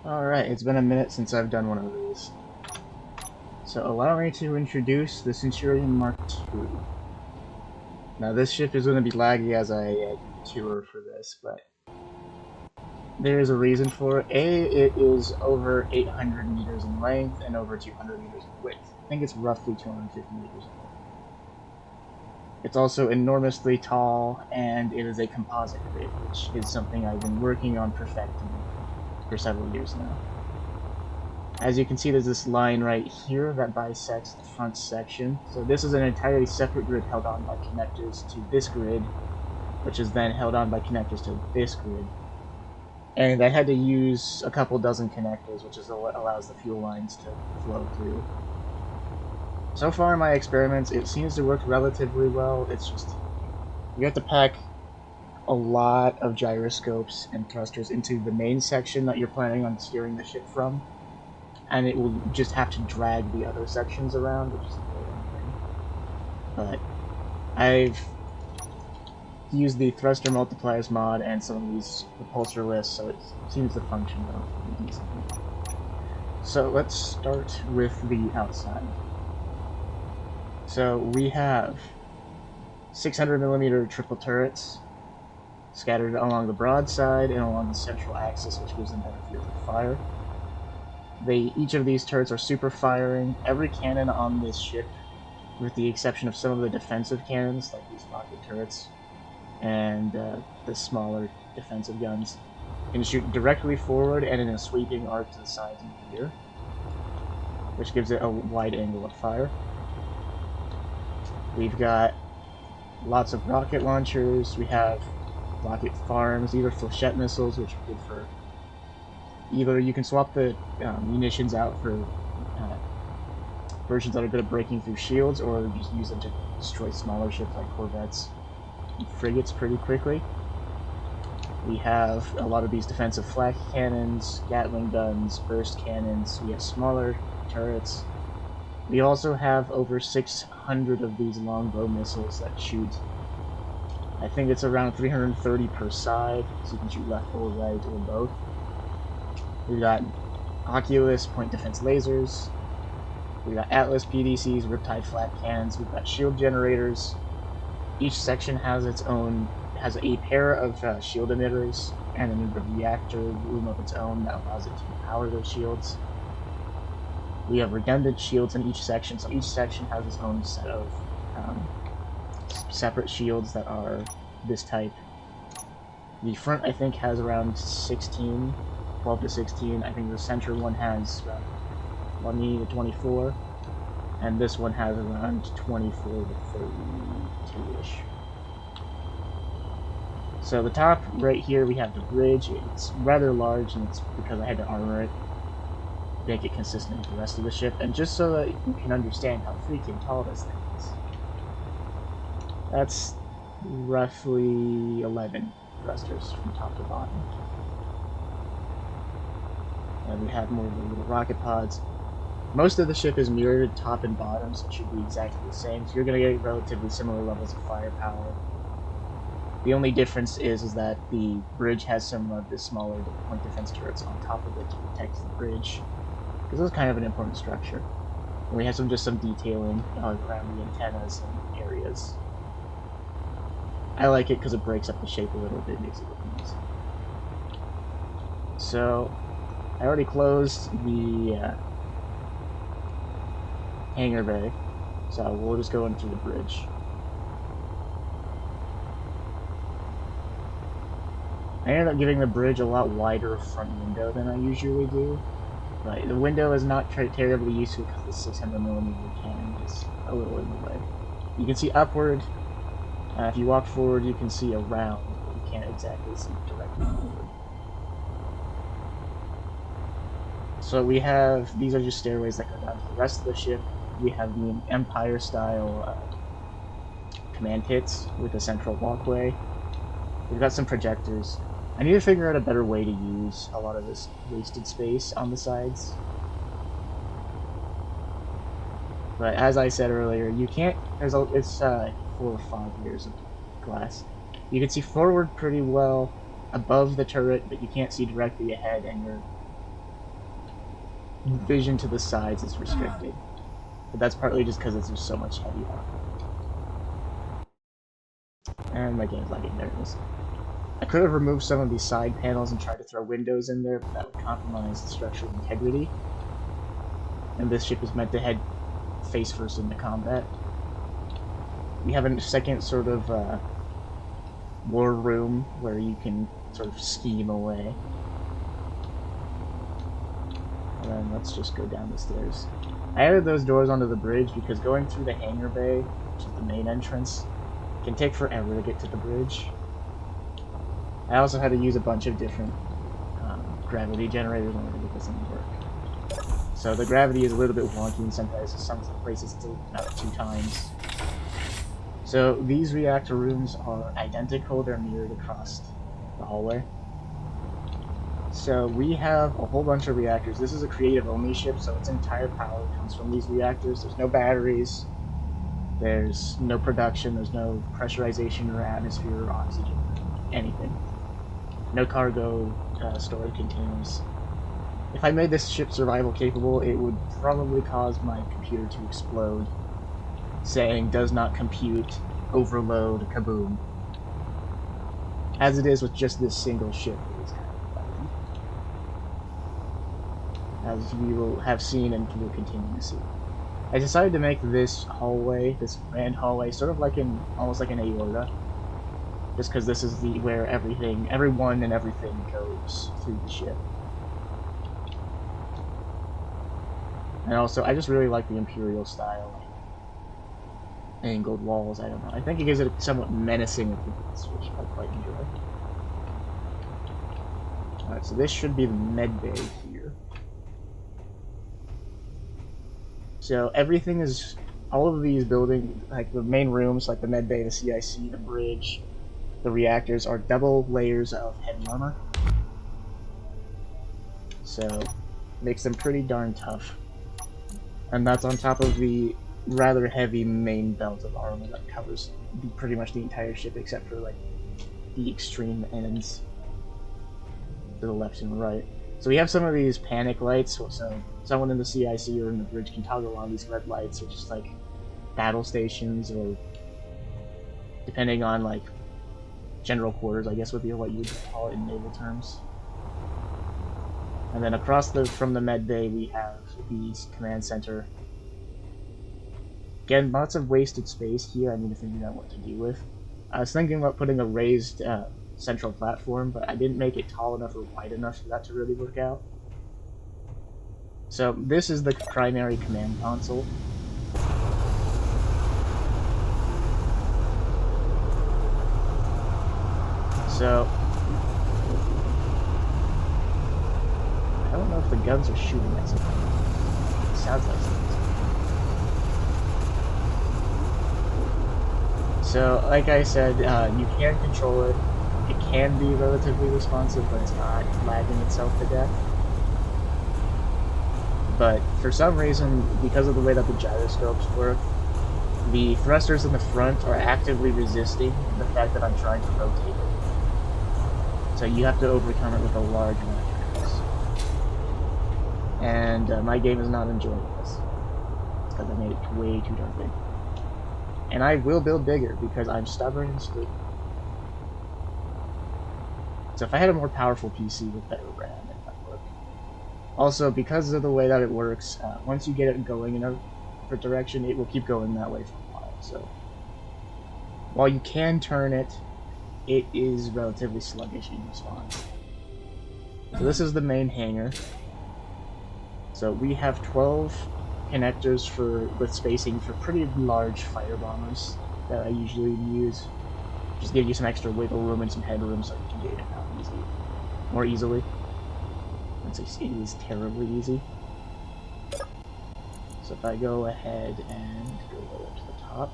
Alright, it's been a minute since I've done one of these. So allow me to introduce the Centurion Mark II. Now this ship is going to be laggy as I do the tour for this, but there is a reason for it. It is over 800 meters in length and over 200 meters in width. I think it's roughly 250 meters in width. It's also enormously tall, and it is a composite grid, which is something I've been working on perfecting for several years now. As you can see, there's this line right here that bisects the front section. So this is an entirely separate grid held on by connectors to this grid, which is then held on by connectors to this grid. And I had to use a couple dozen connectors, which is what allows the fuel lines to flow through. So far in my experiments, it seems to work relatively well. It's just, you have to pack a lot of gyroscopes and thrusters into the main section that you're planning on steering the ship from. And it will just have to drag the other sections around, which is a little annoying. But I've used the thruster multipliers mod and some of these repulsor lists, so it seems to function relatively decently. So let's start with the outside. So we have 600mm triple turrets scattered along the broadside and along the central axis, which gives them better field of fire. Each of these turrets are super firing. Every cannon on this ship, with the exception of some of the defensive cannons, like these rocket turrets, and the smaller defensive guns, can shoot directly forward and in a sweeping arc to the sides and rear, which gives it a wide angle of fire. We've got lots of rocket launchers. We have rocket farms, either flechette missiles, which are good for either you can swap the munitions out for versions that are good at breaking through shields, or just use them to destroy smaller ships like corvettes and frigates pretty quickly. We have a lot of these defensive flak cannons, Gatling guns, burst cannons. We have smaller turrets. We also have over 600 of these longbow missiles that shoot, I think it's around 330 per side, so you can shoot left or right or both. We've got Oculus point defense lasers. We've got Atlas PDCs, Riptide flat cannons. We've got shield generators. Each section has a pair of shield emitters and a reactor room of its own that allows it to power those shields. We have redundant shields in each section, so each section has its own set of separate shields that are this type. The front, I think, has around 12 to 16. I think the center one has around 20 to 24, and this one has around 24 to 32-ish. So the top right here we have the bridge. It's rather large, and it's because I had to armor it, make it consistent with the rest of the ship, and just so that you can understand how freaking tall this thing is. That's roughly 11 thrusters from top to bottom. And we have more of the little rocket pods. Most of the ship is mirrored top and bottom, so it should be exactly the same. So you're going to get relatively similar levels of firepower. The only difference is that the bridge has some of the smaller point defense turrets on top of it to protect the bridge, because this is kind of an important structure. And we have some detailing around the antennas and areas. I like it because it breaks up the shape a little bit, makes it look nice. So I already closed the hangar bay, so we'll just go into the bridge. I ended up giving the bridge a lot wider front window than I usually do, but the window is not terribly useful because the 600mm cannon is a little in the way. You can see upward. If you walk forward, you can see around, but you can't exactly see directly forward. So we have, these are just stairways that go down to the rest of the ship. We have the Empire-style command pits with a central walkway. We've got some projectors. I need to figure out a better way to use a lot of this wasted space on the sides. But as I said earlier, you can't, it's 4 or 5 layers of glass. You can see forward pretty well above the turret, but you can't see directly ahead, and vision to the sides is restricted. But that's partly just because there's so much heavy armor. And my game's lagging. There it is. I could have removed some of these side panels and tried to throw windows in there, but that would compromise the structural integrity. And this ship is meant to head face first into combat. We have a second sort of war room where you can sort of scheme away. And then let's just go down the stairs. I added those doors onto the bridge because going through the hangar bay, which is the main entrance, can take forever to get to the bridge. I also had to use a bunch of different gravity generators in order to get this thing to work. So the gravity is a little bit wonky in some places it's about 2 times. So these reactor rooms are identical, they're mirrored across the hallway. So we have a whole bunch of reactors. This is a creative-only ship, so its entire power comes from these reactors. There's no batteries, there's no production, there's no pressurization or atmosphere or oxygen, anything. No cargo storage containers. If I made this ship survival capable, it would probably cause my computer to explode, saying does not compute, overload, kaboom. As it is with just this single ship, it is kind of buggy. As we will have seen and will continue to see. I decided to make this hallway, this grand hallway, sort of like almost like an aorta. Just because this is where everyone and everything goes through the ship. And also, I just really like the Imperial style, like, angled walls, I don't know. I think it gives it a somewhat menacing appearance, which I quite enjoy. Alright, so this should be the med bay here. So everything is, all of these buildings, like the main rooms, like the med bay, the CIC, the bridge, the reactors are double layers of heavy armor. So, makes them pretty darn tough. And that's on top of the rather heavy main belt of armor that covers pretty much the entire ship except for like the extreme ends to the left and right. So we have some of these panic lights, so someone in the CIC or in the bridge can toggle on these red lights, which is like battle stations, or depending on like general quarters, I guess would be what you'd call it in naval terms. And then across from the med bay we have the command center. Again, lots of wasted space here I need to figure out what to do with. I was thinking about putting a raised central platform, but I didn't make it tall enough or wide enough for that to really work out. So this is the primary command console. So I don't know if the guns are shooting at something. It sounds like something. So, like I said, you can control it. It can be relatively responsive, but it's not lagging itself to death. But for some reason, because of the way that the gyroscopes work, the thrusters in the front are actively resisting the fact that I'm trying to rotate it. So you have to overcome it with a large amount of force. And my game is not enjoying this. It's because I made it way too darn big. And I will build bigger because I'm stubborn and stupid. So if I had a more powerful PC with better RAM, it might work. Also, because of the way that it works, once you get it going in a different direction, it will keep going that way for a while. So while you can turn it, it is relatively sluggish in response. So this is the main hangar. So we have 12 connectors with spacing for pretty large fighter bombers that I usually use. Just give you some extra wiggle room and some headroom so you can get it out more easily. I'd say it is terribly easy. So if I go ahead and go up to the top,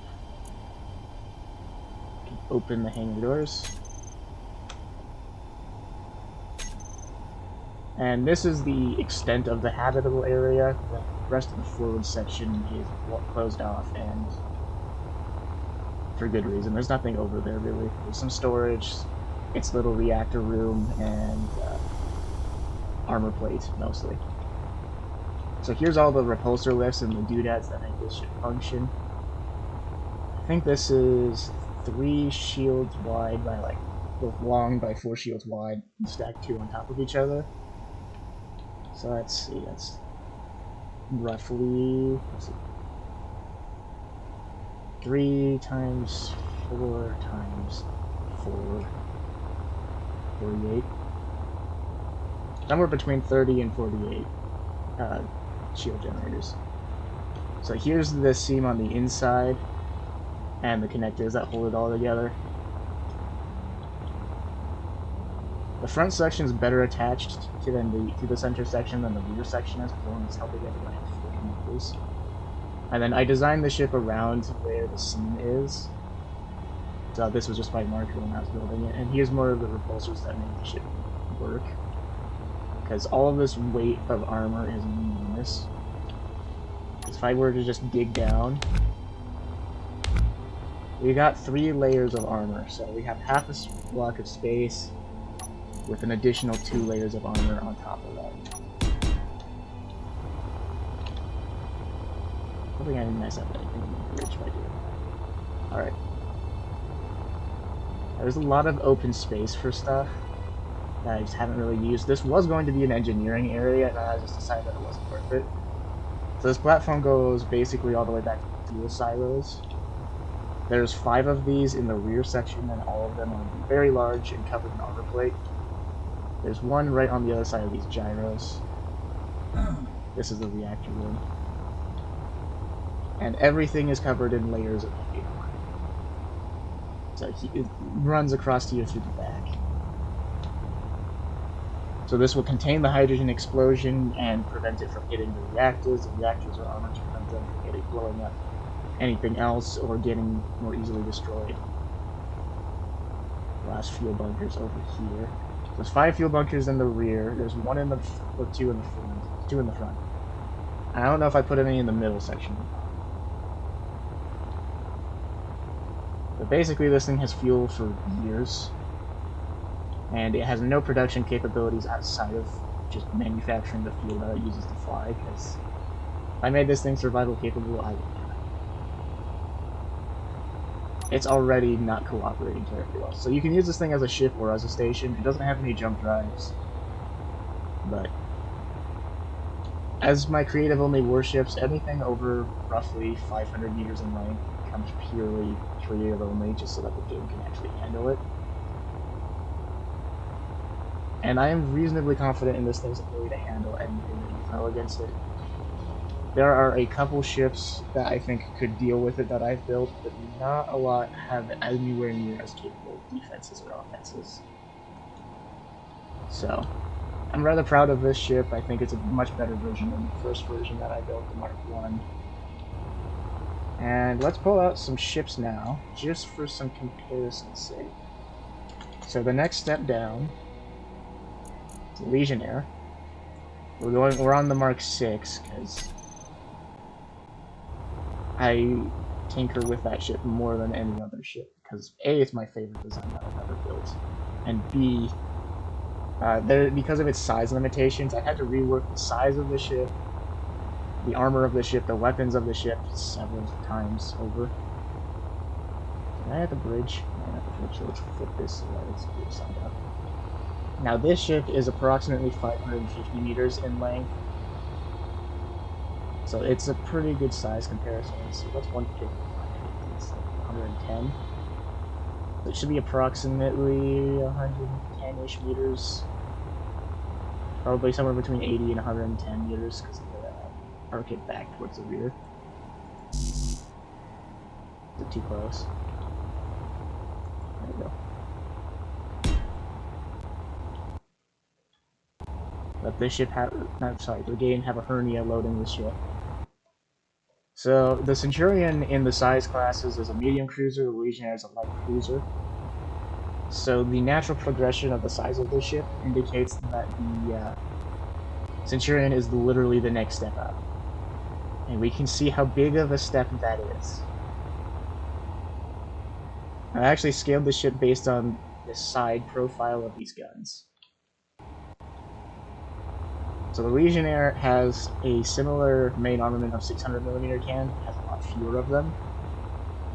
I can open the hangar doors. And this is the extent of the habitable area. The rest of the forward section is closed off, and for good reason. There's nothing over there, really. There's some storage, its little reactor room, and armor plate, mostly. So here's all the repulsor lifts and the doodads that make this ship function. I think this is 3 shields wide by like, both long by 4 shields wide, and stacked 2 on top of each other. So let's see, that's roughly, 3 times 4 times 4, 48. Somewhere between 30 and 48 shield generators. So here's the seam on the inside, and the connectors that hold it all together. The front section is better attached to the center section than the rear section is, because it's held together by 4 connectors. And then I designed the ship around where the seam is. So this was just my marker when I was building it. And here's more of the repulsors that make the ship work, because all of this weight of armor is enormous. If I were to just dig down, we got 3 layers of armor. So we have half a block of space with an additional 2 layers of armor on top of that. I think I didn't mess up anything in the bridge by doing that. Alright. There's a lot of open space for stuff that I just haven't really used. This was going to be an engineering area, and I just decided that it wasn't worth it. So this platform goes basically all the way back to fuel silos. There's 5 of these in the rear section, and all of them are very large and covered in armor plate. There's one right on the other side of these gyros. This is the reactor room. And everything is covered in layers of heavy armor. So it runs across here through the back. So this will contain the hydrogen explosion and prevent it from hitting the reactors. The reactors are armored to prevent them from blowing up anything else or getting more easily destroyed. Last fuel bunkers over here. There's 5 fuel bunkers in the rear. There's 1 in the or 2 in the front. 2 in the front. I don't know if I put any in the middle section. But basically, this thing has fuel for years, and it has no production capabilities outside of just manufacturing the fuel that it uses to fly. Because if I made this thing survival capable, I would die. It's already not cooperating terribly well. So you can use this thing as a ship or as a station. It doesn't have any jump drives, but as my creative-only warships, anything over roughly 500 meters in length becomes purely creative-only, just so that the game can actually handle it. And I am reasonably confident in this thing's ability to handle anything that you throw against it. There are a couple ships that I think could deal with it that I've built, but not a lot have anywhere near as capable defenses or offenses. So, I'm rather proud of this ship. I think it's a much better version than the first version that I built, the Mark 1. And let's pull out some ships now, just for some comparison's sake. So the next step down, Legionnaire. We're on the Mark 6 because I tinker with that ship more than any other ship, because A, it's my favorite design that I've ever built, and B, because of its size limitations, I had to rework the size of the ship, the armor of the ship, the weapons of the ship several times over. Can I at the bridge? No, not the bridge, so let's flip this so that it's the other side up. Now this ship is approximately 550 meters in length, so it's a pretty good size comparison. So what's 150? It's like 110. So it should be approximately 110-ish meters. Probably somewhere between 80 and 110 meters, because they arc it back towards the rear. Is it too close? There we go. Let this ship have, the game have a hernia loading the ship. So, the Centurion in the size classes is a medium cruiser, the Legionnaire is a light cruiser. So, the natural progression of the size of the ship indicates that the Centurion is literally the next step up. And we can see how big of a step that is. I actually scaled the ship based on the side profile of these guns. So the Legionnaire has a similar main armament of 600mm cannon, has a lot fewer of them,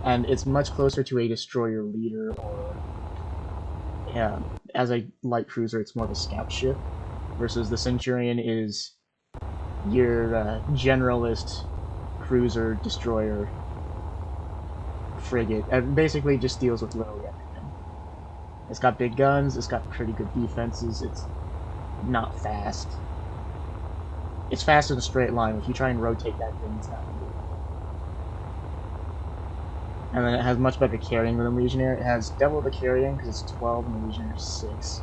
and it's much closer to a destroyer leader, or as a light cruiser, it's more of a scout ship, versus the Centurion is your generalist cruiser, destroyer, frigate, and basically just deals with literally everything. It's got big guns, it's got pretty good defenses, it's not fast. It's fast in a straight line. If you try and rotate that thing, it's not going to do it. And then it has much better carrying than the Legionnaire. It has double the carrying because it's 12 and the Legionnaire is 6.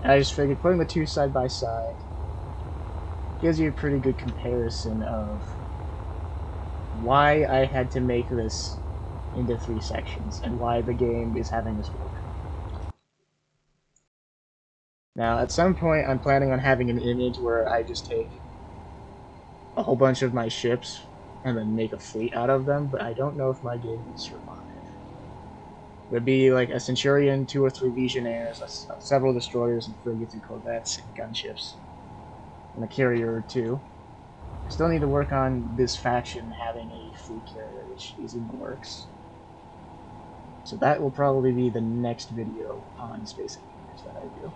And I just figured putting the two side by side gives you a pretty good comparison of why I had to make this into 3 sections and why the game is having this work. Now, at some point, I'm planning on having an image where I just take a whole bunch of my ships and then make a fleet out of them, but I don't know if my game will survive. It would be like a Centurion, 2 or 3 Legionnaires, several destroyers and frigates and corvettes and gunships, and a carrier or 2. I still need to work on this faction having a fleet carrier, which is in the works. So that will probably be the next video on Space Engineers that I do.